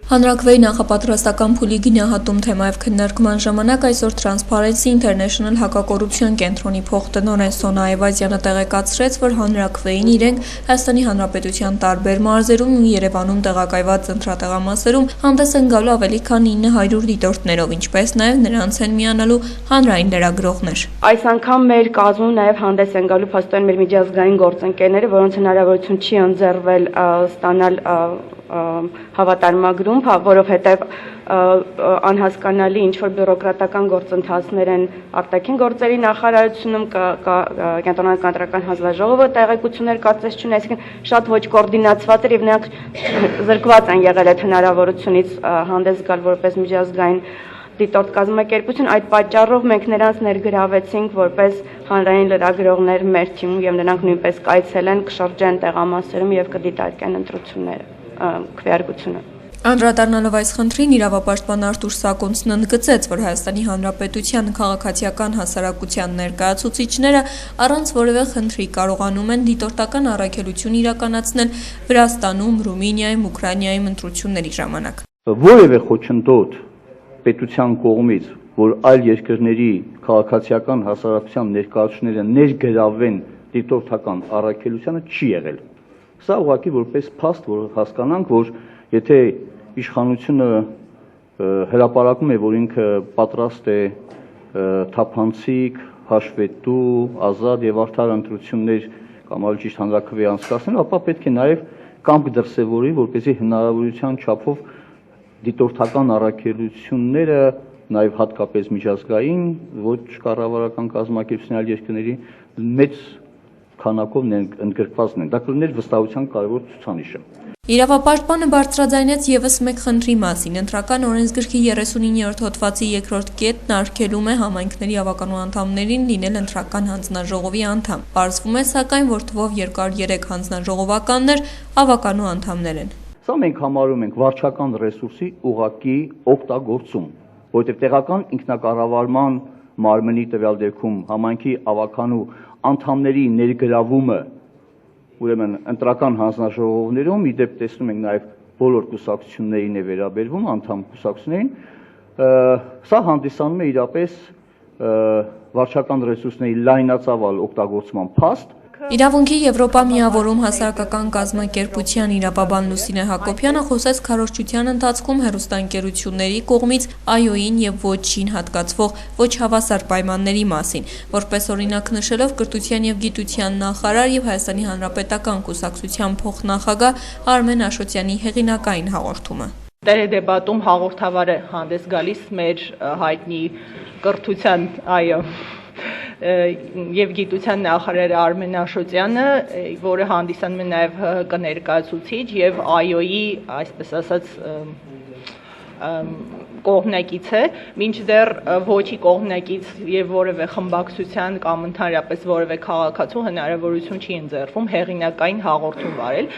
Հանրաքվեի նախապատրաստական փուլի գնահատում թեմայով քննարկման ժամանակ այսօր Transparency International հակակոռուպցիոն կենտրոնի փոխտնօրեն Սոնա Այվազյանը տեղեկացրեց, որ հանրաքվեին իրենք Հայաստանի Հանրապետության տարբեր մարզերում ու Երևանում տեղակայված ընտրատեղամասերում հանդես են գալու ավելի քան 900 դիտորդներով, ինչպես նաև նրանց են միանալու հանրային լրագրողներ։ Այս անգամ մեր կազմում նաև հանդես են գալու փաստորեն մեր միջազգային գործընկերները, որոնց հնարավորություն չի ընձեռվել ստանալ հավատարմագրում, որովհետև անհասկանալի ինչ-որ բյուրոկրատական գործընթացներ են արտաքին գործերի նախարարությունում, կենտրոնական ընտրական հանձնաժողովը տեղեկություններ կարծես չունի, այսինքն շատ ոչ կոորդինացված էր եւ նրանք զրկված են եղել այդ հնարավորությունից հանդես գալ որպես միջազգային դիտորդ կազմակերպություն, այդ պատճառով մենք նրանց ներգրավեցինք որպես հանրային լրագրողներ մեր թիմում եւ նրանք նույնպես կայցել են, կշրջեն տեղամասերում եւ կդիտարկեն ընտրությունները, քվեարկությունը։ Անդրադառնալով այս խնդրին, իրավապաշտպան Արտուր Սակոնցն ընդգծեց, որ Հայաստանի Հանրապետության քաղաքացիական հասարակության ներկայացուցիչները առանց որևէ խնդրի կարողանում են դիտորդական առաքելություն իրականացնել Վրաստանում, Ռումինիայում, Ուկրաինայում ընտրությունների ժամանակ։ Որևէ խոչընդոտ պետության կողմից, որ այլ երկրների քաղաքացիական հասարակության ներկայացուցիչները ներգրավվեն դիտորդական առաքելությանը չի եղել։ Սա ուղղակի որպես փաստ, որ հասկանանք, որ եթե իշխանությունը հրապարակում է, որ ինքը պատրաստ է թափանցիկ, հաշվետու, ազատ եւ արդար ընտրություններ կամ ավելի ճիշտ հանրաքվե անցկացնել, ապա պետք է նաեւ կամք դրսևորի, որպեսզի հնարավորության չափով դիտորդական առաքելությունները նաեւ հատկապես միջազգային, ոչ կառավարական կազմակերպությունների այլ երկրների մեծ քանակով ընդգրկված են։ Դա կլիներ վստահության կարևոր ցուցանիշը։ Իրավապաշտպանը բարձրաձայնեց եւս մեկ խնդրի մասին։ Ընտրական օրենսգրքի 39-րդ հոդվածի 2-րդ կետն արգելում է համայնքների ավականու անդամներին լինել ընտրական հանձնաժողովի անդամ։ Պարզվում է սակայն, որ թվով 203 հանձնաժողովականներ ավականու անդամներ են։ Սա մենք համարում ենք վարչական ռեսուրսի ուղղակի օգտագործում, որտեղ տեղական ինքնակառավարման մարմնի տվյալ դեպքում համայնքի ավականու անդամների ներգրավումը ուրեմն ընտրական հանձնաժողովներում իդեպ տեսնում ենք նաև բոլոր կուսակցություններին է վերաբերվում, անդամ կուսակցություններին, սա հանդիսանում է իրապես վարչական ռեսուրսների լայնածավալ օգտագործման փաստ։ Իրավունքի Եվրոպա միավորում հասարակական կազմակերպության իրավաբան Լուսինե Հակոբյանը խոսեց քարոզչության ընթացքում հեռուստաընկերությունների կողմից ԱՅՈ-ին եւ ոչին հատկացվող ոչ հավասար պայմանների մասին, որպես օրինակ նշելով կրթության եւ գիտության նախարար եւ Հայաստանի Հանրապետական կուսակցության փոխնախագահ Արմեն Աշոտյանի հեղինակային հաղորդումը։ Տերեդեբատում հաղորդավարը հանդես գալիս մեր հայտնի կրթության եւ գիտության նախարար Արմեն Աշոտյանը, որը հանդիսանում է նաեւ ՀՀԿ ներկայացուցիչ եւ ԱՅՈ-ի, այսպես ասած, կողմնակից է, մինչդեռ ոչի կողմնակից եւ որևէ խմբակցության կամ ընդհանրապես որևէ քաղաքացու հնարավորություն չի ընձեռվում հեղինակային հաղորդում վարել։